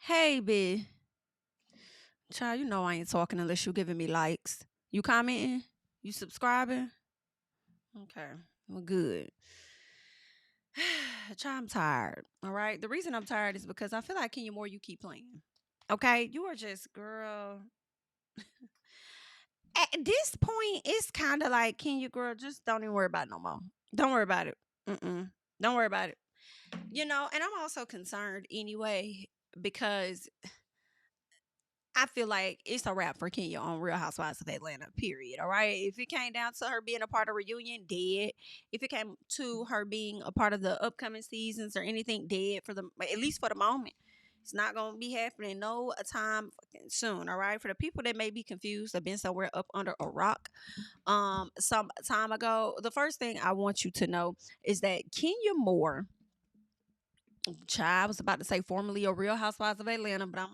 Hey, B. Child, you know I ain't talking unless you giving me likes. You commenting? You subscribing? Okay. Well, good. Child, I'm tired. All right. The reason I'm tired is because I feel like Kenya Moore, you keep playing. Okay. You are just, girl. At this point, it's kind of like, Kenya, girl, just don't even worry about it no more. Don't worry about it. Don't worry about it. And I'm also concerned anyway because I feel like it's a wrap for Kenya on Real Housewives of Atlanta, period. All right. If it came down to her being a part of reunion, dead. If it came to her being a part of the upcoming seasons or anything, dead at least for the moment. It's not gonna be happening no time fucking soon. All right. For the people that may be confused or been somewhere up under a rock some time ago, the first thing I want you to know is that Kenya Moore, child, I was about to say formerly a Real Housewives of Atlanta, but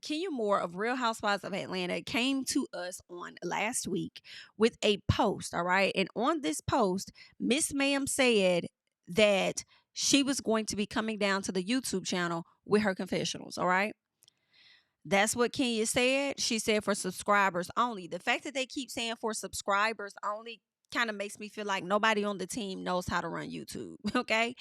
Kenya Moore of Real Housewives of Atlanta came to us on last week with a post, all right? And on this post, Miss Ma'am said that she was going to be coming down to the YouTube channel with her confessionals, all right? That's what Kenya said. She said for subscribers only. The fact that they keep saying for subscribers only kind of makes me feel like nobody on the team knows how to run YouTube, okay?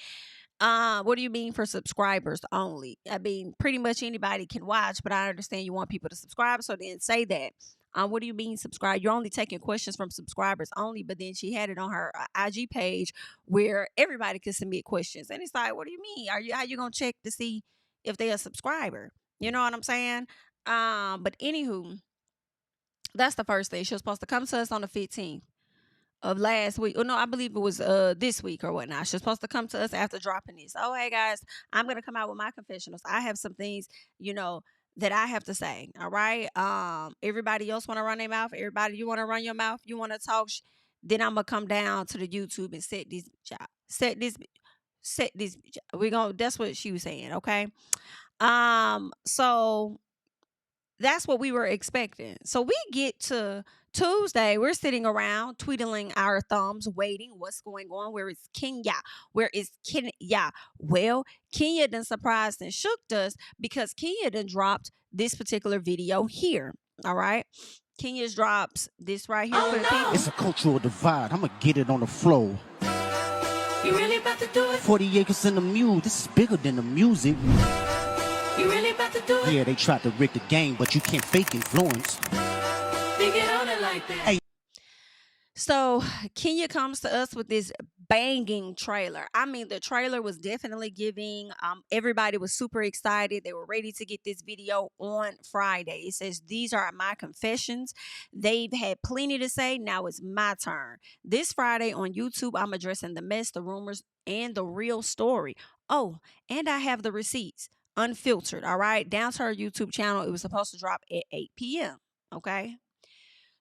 What do you mean for subscribers only? I mean, pretty much anybody can watch, but I understand you want people to subscribe, so then say that. What do you mean subscribe? You're only taking questions from subscribers only, but then she had it on her IG page where everybody could submit questions, and it's like, what do you mean? How you gonna check to see if they're a subscriber? You know what I'm saying? But anywho, that's the first thing. She was supposed to come to us on the 15th of last week. Oh no, I believe it was this week or whatnot. She's supposed to come to us after dropping this. Oh, hey guys, I'm gonna come out with my confessionals. I have some things, that I have to say. All right. Everybody else wanna run their mouth. Everybody, you wanna run your mouth, you wanna talk, then I'm gonna come down to the YouTube and set this job. Set this we gonna that's what she was saying, okay? So that's what we were expecting. So we get to Tuesday, we're sitting around twiddling our thumbs, waiting. What's going on? Where is Kenya? Where is Kenya? Well, Kenya done surprised and shook us because Kenya done dropped this particular video here. All right. Kenya's drops this right here for the people. It's a cultural divide. I'm going to get it on the floor. You really about to do it? 40 acres in the mule. This is bigger than the music. You really about to do it? Yeah, they tried to rig the game, but you can't fake influence. They get on it like that. Hey. So Kenya comes to us with this banging trailer. I mean, the trailer was definitely giving. Everybody was super excited. They were ready to get this video on Friday. It says, these are my confessions. They've had plenty to say. Now it's my turn. This Friday on YouTube, I'm addressing the mess, the rumors, and the real story. Oh, and I have the receipts. Unfiltered, all right? Down to her YouTube channel. It was supposed to drop at 8 p.m., okay?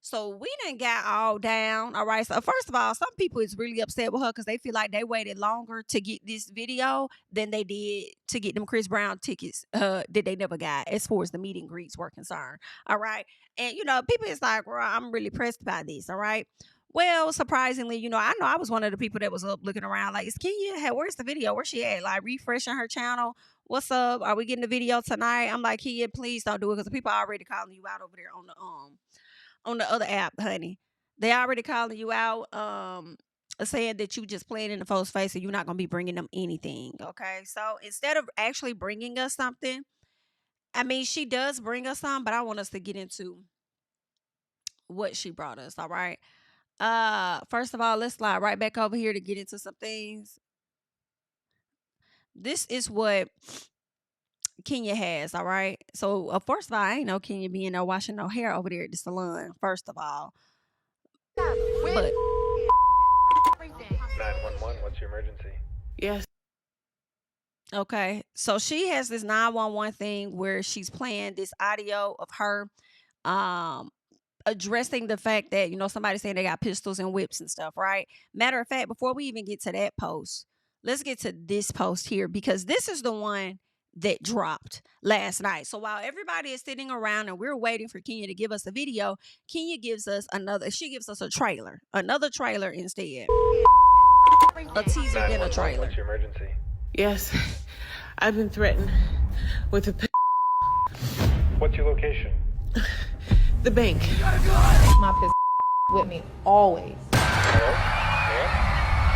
So we done got all down, all right? So first of all, some people is really upset with her because they feel like they waited longer to get this video than they did to get them Chris Brown tickets that they never got as far as the meet and greets were concerned, all right? And, people is like, well, I'm really pressed by this, all right? Well, surprisingly, I know I was one of the people that was up looking around like, is Kenya? Where's the video? Where's she at? Like refreshing her channel. What's up? Are we getting the video tonight? I'm like, Kenya, please don't do it because the people are already calling you out over there on the other app, honey. They already calling you out, saying that you just playing in the folks' face and you're not gonna be bringing them anything. Okay, so instead of actually bringing us something, I mean, she does bring us some, but I want us to get into what she brought us. All right. First of all, let's slide right back over here to get into some things. This is what Kenya has, all right? So, first of all, I ain't know Kenya being there washing no hair over there at the salon, first of all. But 911, what's your emergency? Yes. Okay, so she has this 911 thing where she's playing this audio of her addressing the fact that, somebody saying they got pistols and whips and stuff, right? Matter of fact, before we even get to that post, let's get to this post here because this is the one that dropped last night. So while everybody is sitting around and we're waiting for Kenya to give us a video, Kenya gives us she gives us another trailer instead. A teaser and a trailer. What's your emergency? Yes. I've been threatened. with a What's your location? the bank. My piss with me always. Hello? Ma'am?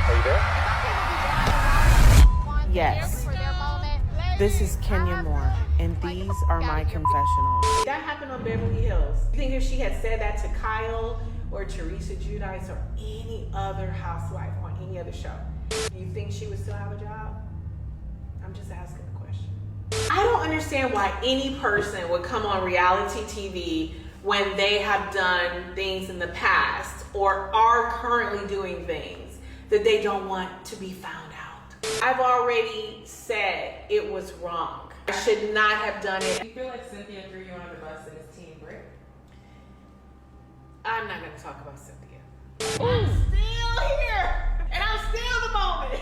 Are you there? Yes. This is Kenya Moore, and these are my confessionals. That happened on Beverly Hills. You think if she had said that to Kyle or Teresa Giudice or any other housewife on any other show, do you think she would still have a job? I'm just asking the question. I don't understand why any person would come on reality TV when they have done things in the past or are currently doing things that they don't want to be found out. I've already said it was wrong. I should not have done it. You feel like Cynthia threw you under the bus and it's Team Brick? I'm not going to talk about Cynthia. I'm still here, and I'm still the moment.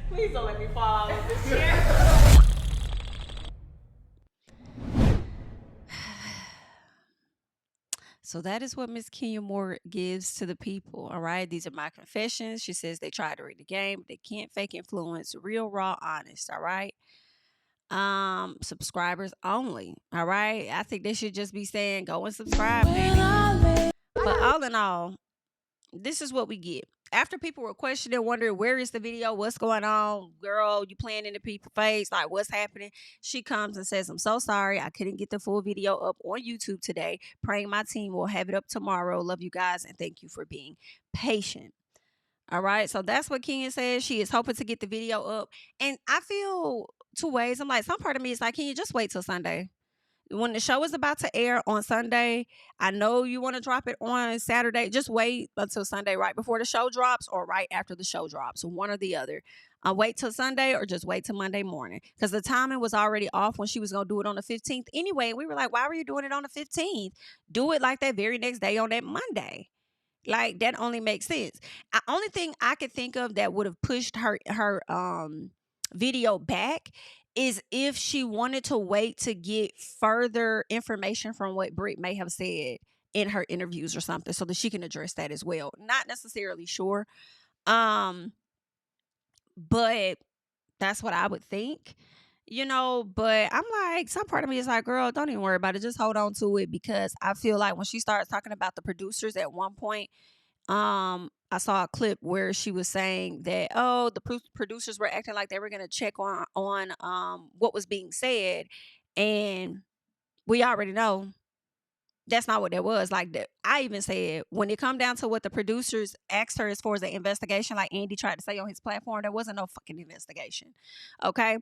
Please don't let me fall out of this chair. So that is what Miss Kenya Moore gives to the people. All right. These are my confessions. She says they try to read the game, but they can't fake influence. Real, raw, honest. All right. Subscribers only. All right. I think they should just be saying go and subscribe. But all in all, this is what we get. After people were questioning, wondering where is the video, what's going on, girl, you playing in the people's face, like what's happening, she comes and says, I'm so sorry, I couldn't get the full video up on YouTube today. Praying my team will have it up tomorrow. Love you guys and thank you for being patient. All right, so that's what Kenya says. She is hoping to get the video up, and I feel two ways. I'm like, some part of me is like, can you just wait till Sunday? When the show is about to air on Sunday, I know you want to drop it on Saturday. Just wait until Sunday, right before the show drops or right after the show drops, one or the other. Wait till Sunday or just wait till Monday morning, because the timing was already off when she was going to do it on the 15th anyway. And we were like, why were you doing it on the 15th? Do it like that very next day on that Monday. Like, that only makes sense. The only thing I could think of that would have pushed her video back is if she wanted to wait to get further information from what Britt may have said in her interviews or something, so that she can address that as well. Not necessarily sure. But that's what I would think, but I'm like, some part of me is like, girl, don't even worry about it. Just hold on to it, because I feel like when she starts talking about the producers at one point, I saw a clip where she was saying that, the producers were acting like they were going to check on what was being said. And we already know that's not what that was. Like, I even said, when it come down to what the producers asked her as far as the investigation, like Andy tried to say on his platform, there wasn't no fucking investigation. Okay.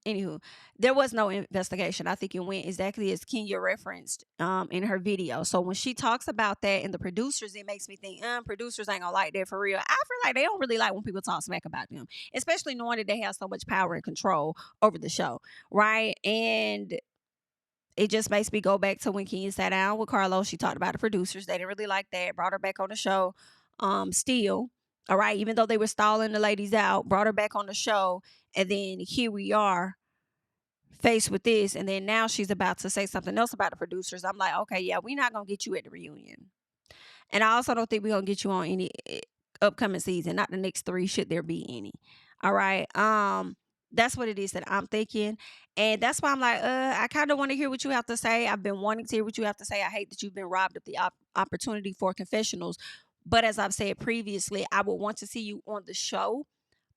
Anywho, there was no investigation. I think it went exactly as Kenya referenced in her video. So when she talks about that and the producers, it makes me think, producers ain't gonna like that for real. I feel like they don't really like when people talk smack about them, especially knowing that they have so much power and control over the show, right? And it just makes me go back to when Kenya sat down with Carlos. She talked about the producers. They didn't really like that. Brought her back on the show. Still, all right, even though they were stalling the ladies out, brought her back on the show. And then here we are faced with this. And then now she's about to say something else about the producers. I'm like, okay, yeah, we're not going to get you at the reunion. And I also don't think we're going to get you on any upcoming season. Not the next 3, should there be any. All right. That's what it is that I'm thinking. And that's why I'm like, I kind of want to hear what you have to say. I've been wanting to hear what you have to say. I hate that you've been robbed of the opportunity for confessionals. But as I've said previously, I would want to see you on the show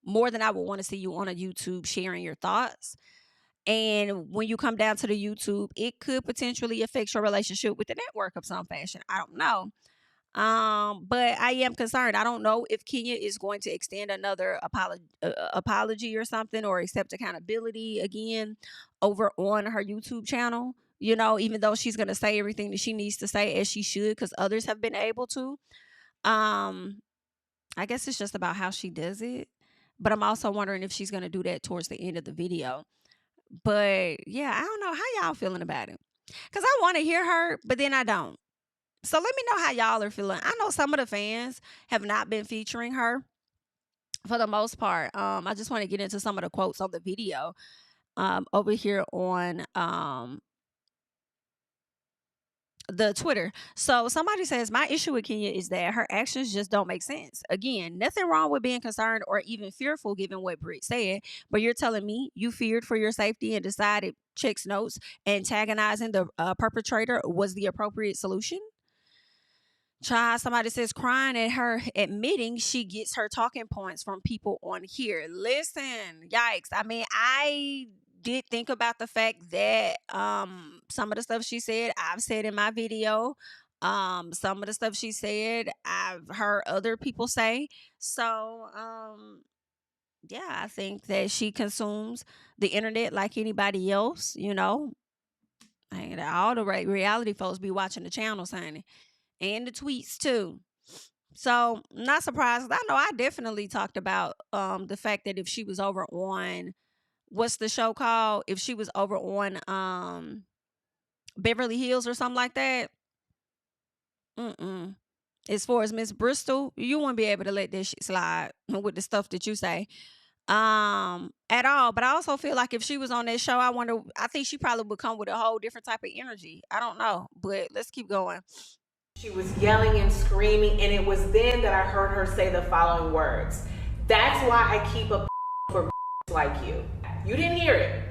more than I would want to see you on a YouTube sharing your thoughts. And when you come down to the YouTube, it could potentially affect your relationship with the network of some fashion. I don't know. But I am concerned. I don't know if Kenya is going to extend another apology or something, or accept accountability again over on her YouTube channel. Even though she's going to say everything that she needs to say, as she should, because others have been able to. I guess it's just about how she does it. But I'm also wondering if she's going to do that towards the end of the video. But yeah, I don't know how y'all feeling about it, because I want to hear her, but then I don't. So let me know how y'all are feeling. I know some of the fans have not been featuring her for the most part. I just want to get into some of the quotes on the video over here on the Twitter. So somebody says, my issue with Kenya is that her actions just don't make sense. Again, nothing wrong with being concerned or even fearful given what Britt said, but you're telling me you feared for your safety and decided checks notes antagonizing the perpetrator was the appropriate solution? Child, somebody says crying at her admitting she gets her talking points from people on here. Listen, yikes. I mean, I did think about the fact that some of the stuff she said I've said in my video. Some of the stuff she said I've heard other people say. So yeah, I think that she consumes the internet like anybody else, you know. And all the reality folks be watching the channels, honey, and the tweets too. So not surprised. I know I definitely talked about the fact that if she was over on, what's the show called? If she was over on Beverly Hills or something like that. As far as Miss Bristol, you won't be able to let this shit slide with the stuff that you say at all. But I also feel like if she was on that show, I think she probably would come with a whole different type of energy. I don't know, but let's keep going. She was yelling and screaming, and it was then that I heard her say the following words. That's why I keep a for like you. You didn't hear it.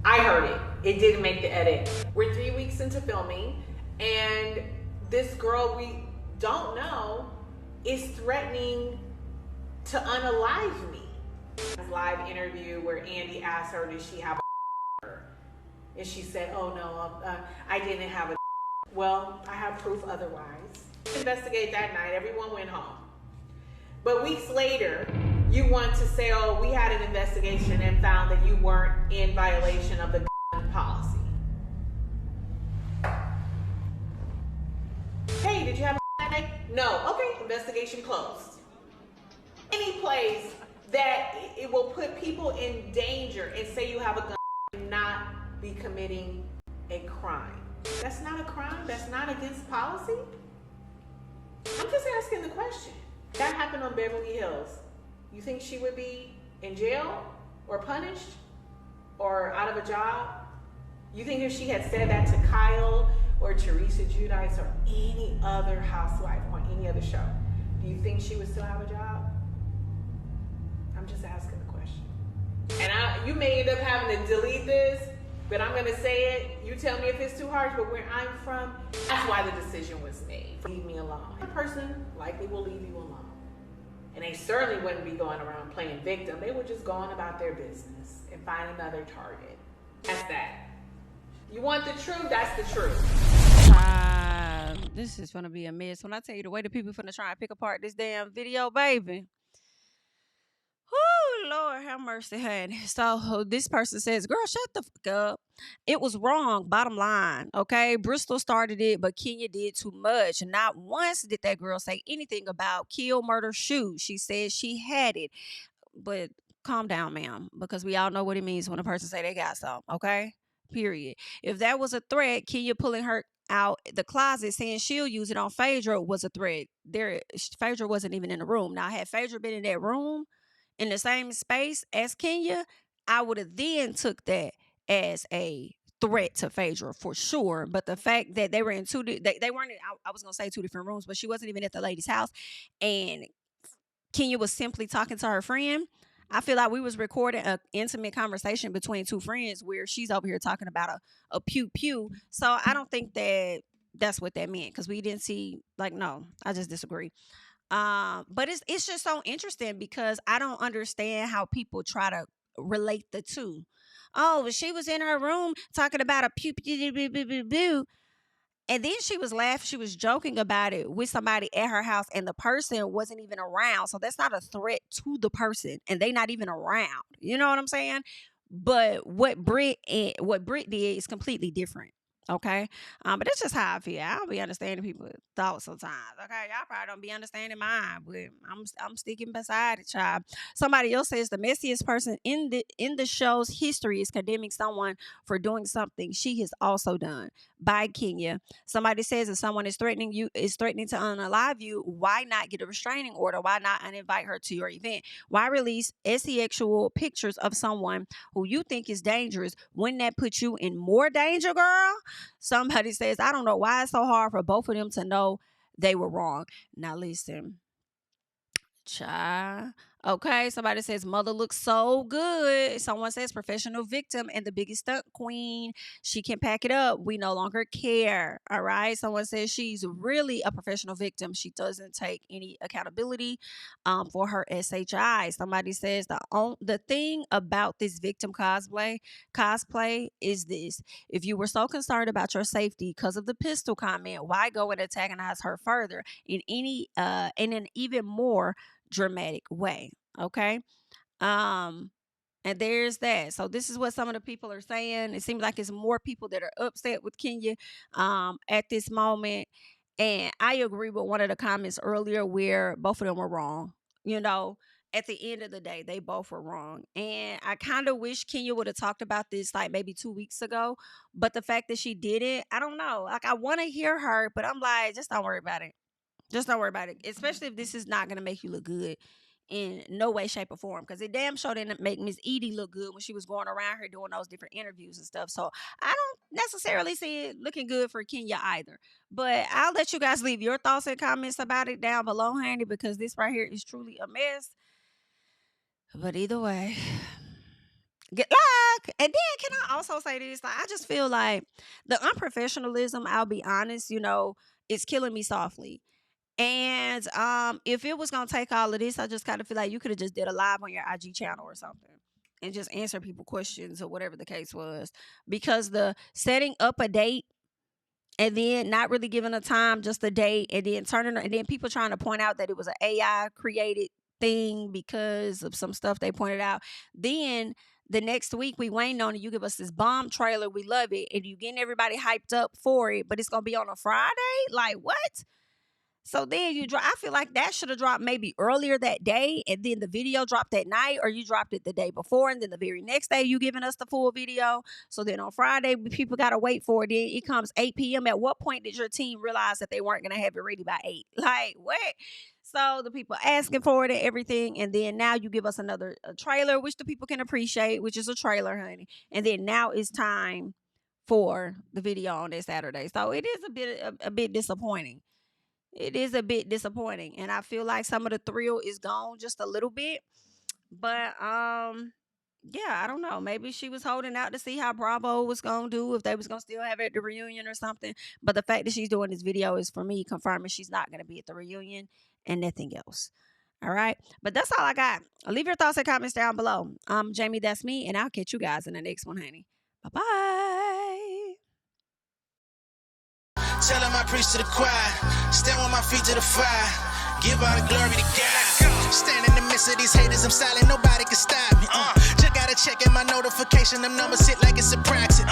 I heard it. It didn't make the edit. We're 3 weeks into filming, and this girl we don't know is threatening to unalive me. Live interview where Andy asked her, did she have a and she said, oh no, I didn't have a well, I have proof otherwise. Investigate that night, everyone went home. But weeks later, you want to say, oh, we had an investigation and found that you weren't in violation of the policy. Hey, did you have a that night? No. Okay, investigation closed. Any place that it will put people in danger and say you have a gun and not be committing a crime. That's not a crime. That's not against policy. I'm just asking the question. That happened on Beverly Hills. You think she would be in jail or punished or out of a job? You think if she had said that to Kyle or Teresa Giudice or any other housewife on any other show, do you think she would still have a job? I'm just asking the question. And you may end up having to delete this, but I'm gonna say it. You tell me if it's too harsh, but where I'm from, that's why the decision was made. Leave me alone. A person likely will leave you alone. And they certainly wouldn't be going around playing victim. They would just go on about their business and find another target. That's that. You want the truth, that's the truth. This is gonna be a mess. When I tell you the way the people finna try and pick apart this damn video, baby. Whoo, Lord have mercy, honey. So this person says, girl, shut the fuck up. It was wrong, bottom line, okay? Bristol started it, but Kenya did too much. Not once did that girl say anything about kill, murder, shoot. She said she had it. But calm down, ma'am, because we all know what it means when a person say they got some, okay? Period. If that was a threat, Kenya pulling her out the closet saying she'll use it on Phaedra was a threat. Phaedra wasn't even in the room. Now, had Phaedra been in that room, in the same space as Kenya, I would have then took that as a threat to Phaedra for sure. But the fact that they were in they weren't in, I was gonna say two different rooms, but she wasn't even at the lady's house, and Kenya was simply talking to her friend. I feel like we was recording an intimate conversation between two friends where she's over here talking about a pew pew. So I don't think that that's what that meant, because we didn't see, like, no, I just disagree. But it's just so interesting because I don't understand how people try to relate the two. Oh, she was in her room talking about a pew pew pew pew pew pew. And then she was laughing, she was joking about it with somebody at her house, and the person wasn't even around. So that's not a threat to the person, and they not even around. You know what I'm saying? But what Britt did is completely different. Okay. But that's just how I feel. I don't be understanding people's thoughts sometimes. Okay. Y'all probably don't be understanding mine, but I'm sticking beside it, child. Somebody else says the messiest person in the show's history is condemning someone for doing something she has also done. By Kenya. Somebody says if someone is threatening to unalive you, why not get a restraining order? Why not uninvite her to your event? Why release sexual pictures of someone who you think is dangerous? Wouldn't that put you in more danger, girl? Somebody says, I don't know why it's so hard for both of them to know they were wrong. Now listen, child. Okay, somebody says mother looks so good. Someone says professional victim and the biggest stunt queen. She can pack it up. We no longer care. All right. Someone says she's really a professional victim. She doesn't take any accountability for her SHI. Somebody says the thing about this victim cosplay is this: if you were so concerned about your safety because of the pistol comment, why go and antagonize her further in an even more dramatic way? Okay. And there's that. So this is what some of the people are saying. It seems like it's more people that are upset with Kenya at this moment. And I agree with one of the comments earlier where both of them were wrong. You know, at the end of the day, they both were wrong. And I kind of wish Kenya would have talked about this like maybe 2 weeks ago. But the fact that she didn't, I don't know. Like, I want to hear her, but I'm like, just don't worry about it. Just don't worry about it. Especially if this is not going to make you look good in no way, shape, or form. Because it damn sure didn't make Miss Edie look good when she was going around here doing those different interviews and stuff. So I don't necessarily see it looking good for Kenya either. But I'll let you guys leave your thoughts and comments about it down below, honey, because this right here is truly a mess. But either way, good luck. And then can I also say this? Like, I just feel like the unprofessionalism, I'll be honest, you know, is killing me softly. And if it was gonna take all of this, I just kind of feel like you could have just did a live on your IG channel or something and just answer people questions or whatever the case was. Because the setting up a date and then not really giving a time, just a date, and then and then people trying to point out that it was an AI created thing because of some stuff they pointed out. Then the next week we waiting on it. You give us this bomb trailer, we love it, and you getting everybody hyped up for it, but it's gonna be on a Friday. Like, what? So then I feel like that should have dropped maybe earlier that day, and then the video dropped that night, or you dropped it the day before, and then the very next day you giving us the full video. So then on Friday, people got to wait for it. Then it comes 8 p.m. At what point did your team realize that they weren't going to have it ready by 8? Like, what? So the people asking for it and everything, and then now you give us another trailer, which the people can appreciate, which is a trailer, honey. And then now it's time for the video on this Saturday. So it is a bit disappointing. It is a bit disappointing, and I feel like some of the thrill is gone just a little bit. But yeah, I don't know. Maybe she was holding out to see how Bravo was gonna do, if they was gonna still have it at the reunion or something. But the fact that she's doing this video is, for me, confirming she's not gonna be at the reunion and nothing else. All right, but that's all I got. Leave your thoughts and comments down below. I'm Jami, that's me, and I'll catch you guys in the next one, honey. Bye bye. Tell him I preach to the choir. Stand with my feet to the fire. Give all the glory to God. Stand in the midst of these haters, I'm silent, nobody can stop me. Just gotta check in my notification, them numbers hit like it's a praxis.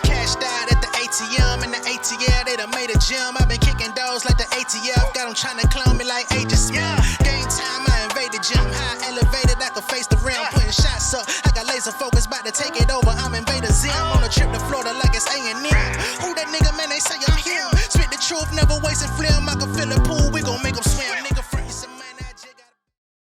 Cashed out at the ATM, and the ATL, they done made a gym. I've been kicking doors like the ATF, got them trying to clone me like Agent Smith. Game time, I invaded gym, high elevated, I can face the rim. Putting shots up, I got laser focus, about to take it over, I'm Invader Zim. On a trip to Florida like it's A&M. Who that nigga, man, they say I'm him. Spit the truth, never wasting film, I can feel it.